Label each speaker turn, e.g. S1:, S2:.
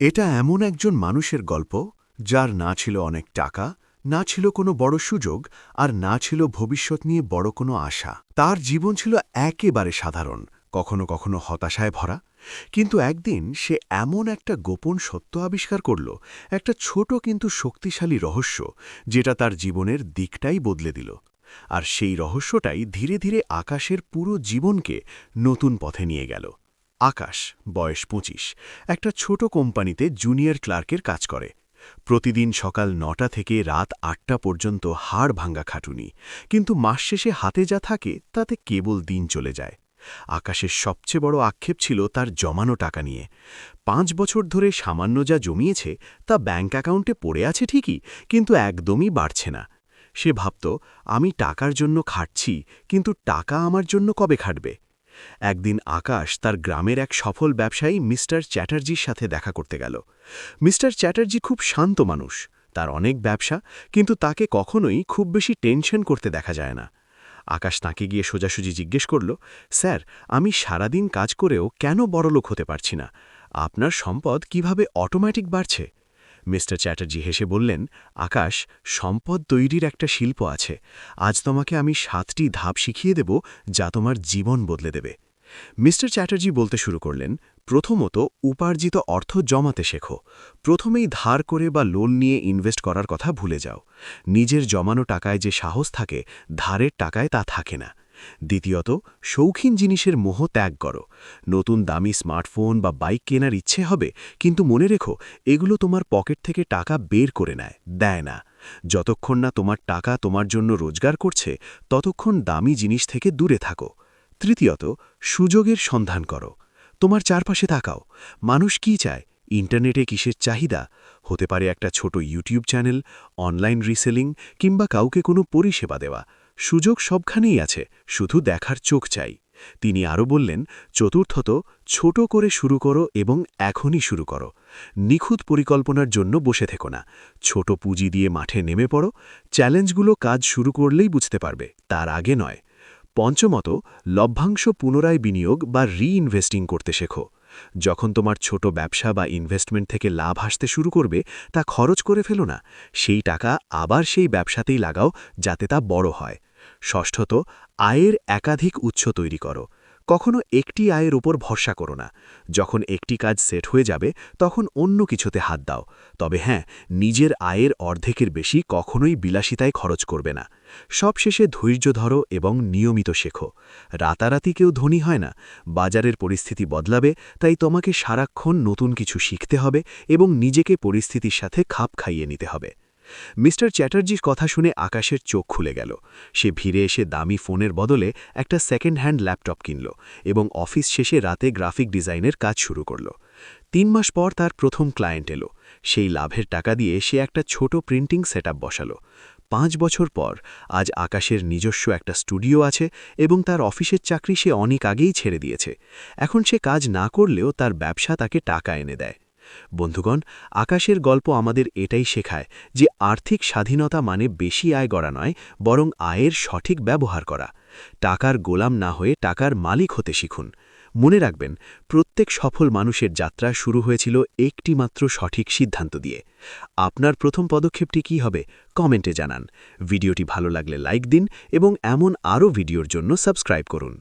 S1: এটা এমন একজন মানুষের গল্প যার না ছিল অনেক টাকা, না ছিল কোনো বড় সুযোগ, আর না ছিল ভবিষ্যৎ নিয়ে বড় কোনো আশা। তার জীবন ছিল একেবারে সাধারণ, কখনো কখনো হতাশায় ভরা। কিন্তু একদিন সে এমন একটা গোপন সত্য আবিষ্কার করল, একটা ছোট কিন্তু শক্তিশালী রহস্য, যেটা তার জীবনের দিকটাই বদলে দিল। আর সেই রহস্যটাই ধীরে ধীরে আকাশের পুরো জীবনকে নতুন পথে নিয়ে গেল। আকাশ, বয়স ২৫, একটা ছোট কোম্পানিতে জুনিয়র ক্লার্কের কাজ করে। প্রতিদিন সকাল ৯টা থেকে রাত ৮টা পর্যন্ত হাড় ভাঙ্গা খাটুনি, কিন্তু মাস শেষে হাতে যা থাকে তাতে কেবল দিন চলে যায়। আকাশের সবচেয়ে বড় আক্ষেপ ছিল তার জমানো টাকা নিয়ে। ৫ বছর ধরে সামান্য যা জমিয়েছে তা ব্যাঙ্ক অ্যাকাউন্টে পড়ে আছে ঠিকই, কিন্তু একদমই বাড়ছে না। সে ভাবত, আমি টাকার জন্য খাটছি, কিন্তু টাকা আমার জন্য কবে খাটবে? একদিন আকাশ তার গ্রামের এক সফল ব্যবসায়ী মিস্টার চ্যাটার্জির সাথে দেখা করতে গেল। মিস্টার চ্যাটার্জি খুব শান্ত মানুষ, তার অনেক ব্যবসা, কিন্তু তাকে কখনোই খুব বেশি টেনশন করতে দেখা যায় না। আকাশ তাঁকে গিয়ে সোজাসুজি জিজ্ঞেস করল, স্যার, আমি সারাদিন কাজ করেও কেন বড়লোক হতে পারছি না? আপনার সম্পদ কিভাবে অটোমেটিক বাড়ছে? মিস্টার চ্যাটার্জি হেসে বললেন, আকাশ, সম্পদ তৈরির একটা শিল্প আছে। আজ তোমাকে আমি ৭টি ধাপ শিখিয়ে দেব, যা তোমার জীবন বদলে দেবে। মিস্টার চ্যাটার্জি বলতে শুরু করলেন, প্রথমত, উপার্জিত অর্থ জমাতে শেখো। প্রথমেই ধার করে বা লোন নিয়ে ইনভেস্ট করার কথা ভুলে যাও। নিজের জমানো টাকায় যে সাহস থাকে, ধারের টাকায় তা থাকে না। দ্বিতীয়ত, শৌখিন জিনিসের মোহ ত্যাগ করো। নতুন দামি স্মার্টফোন বা বাইক কেনার ইচ্ছে হবে, কিন্তু মনে রেখো, এগুলো তোমার পকেট থেকে টাকা বের করে দেয় না। যতক্ষণ না তোমার টাকা তোমার জন্য রোজগার করছে, ততক্ষণ দামি জিনিস থেকে দূরে থাকো। তৃতীয়ত, সুযোগের সন্ধান করো। তোমার চারপাশে তাকাও, মানুষ কি চায়, ইন্টারনেটে কিসের চাহিদা? হতে পারে একটা ছোট ইউটিউব চ্যানেল, অনলাইন রিসেলিং, কিংবা কাউকে কোনো পরিষেবা দেওয়া। সুযোগ সবখানেই আছে, শুধু দেখার চোখ চাই। তিনি আরও বললেন, চতুর্থত, ছোট করে শুরু করো এবং এখনই শুরু করো। নিখুঁত পরিকল্পনার জন্য বসে থেকো না। ছোট পুঁজি দিয়ে মাঠে নেমে পড়ো। চ্যালেঞ্জগুলো কাজ শুরু করলেই বুঝতে পারবে, তার আগে নয়। পঞ্চমত, লভ্যাংশ পুনরায় বিনিয়োগ বা রিইনভেস্টিং করতে শেখো। যখন তোমার ছোট ব্যবসা বা ইনভেস্টমেন্ট থেকে লাভ আসতে শুরু করবে, তা খরচ করে ফেলো না। সেই টাকা আবার সেই ব্যবসাতেই লাগাও, যাতে তা বড় হয়। ষষ্ঠত, আয়ের একাধিক উৎস তৈরি করো। কখনো একটি আয়ের উপর ভরসা করো না। যখন একটি কাজ সেট হয়ে যাবে, তখন অন্য কিছুতে হাত দাও। তবে হ্যাঁ, নিজের আয়ের অর্ধেকের বেশি কখনোই বিলাসিতায় খরচ করবে না। সবশেষে ধৈর্য ধরো এবং নিয়মিত শেখো। রাতারাতি কেউ ধনী হয় না। বাজারের পরিস্থিতি বদলাবে, তাই তোমাকে সারাক্ষণ নতুন কিছু শিখতে হবে এবং নিজেকে পরিস্থিতির সাথে খাপ খাইয়ে নিতে হবে। মিস্টার চ্যাটার্জির কথা শুনে আকাশের চোখ খুলে গেল। সে ভিড়ে এসে দামি ফোনের বদলে একটা সেকেন্ড হ্যান্ড ল্যাপটপ কিনল এবং অফিস শেষে রাতে গ্রাফিক ডিজাইনের কাজ শুরু করল। ৩ মাস পর তার প্রথম ক্লায়েন্ট এলো। সেই লাভের টাকা দিয়ে সে একটা ছোট প্রিন্টিং সেটআপ বসালো। ৫ বছর পর আজ আকাশের নিজস্ব একটা স্টুডিও আছে এবং তার অফিসের চাকরি সে অনেক আগেই ছেড়ে দিয়েছে। এখন সে কাজ না করলেও তার ব্যবসা তাকে টাকা এনে দেয়। বন্ধুগণ, আকাশের গল্প আমাদের এটাই শেখায় যে আর্থিক স্বাধীনতা মানে বেশি আয় করা নয়, বরং আয়ের সঠিক ব্যবহার করা। টাকার গোলাম না হয়ে টাকার মালিক হতে শিখুন। মনে রাখবেন, প্রত্যেক সফল মানুষের যাত্রা শুরু হয়েছিল একটি মাত্র সঠিক সিদ্ধান্ত দিয়ে। আপনার প্রথম পদক্ষেপটি কী হবে, কমেন্টে জানান। ভিডিওটি ভালো লাগলে লাইক দিন এবং এমন আরও ভিডিওর জন্য সাবস্ক্রাইব করুন।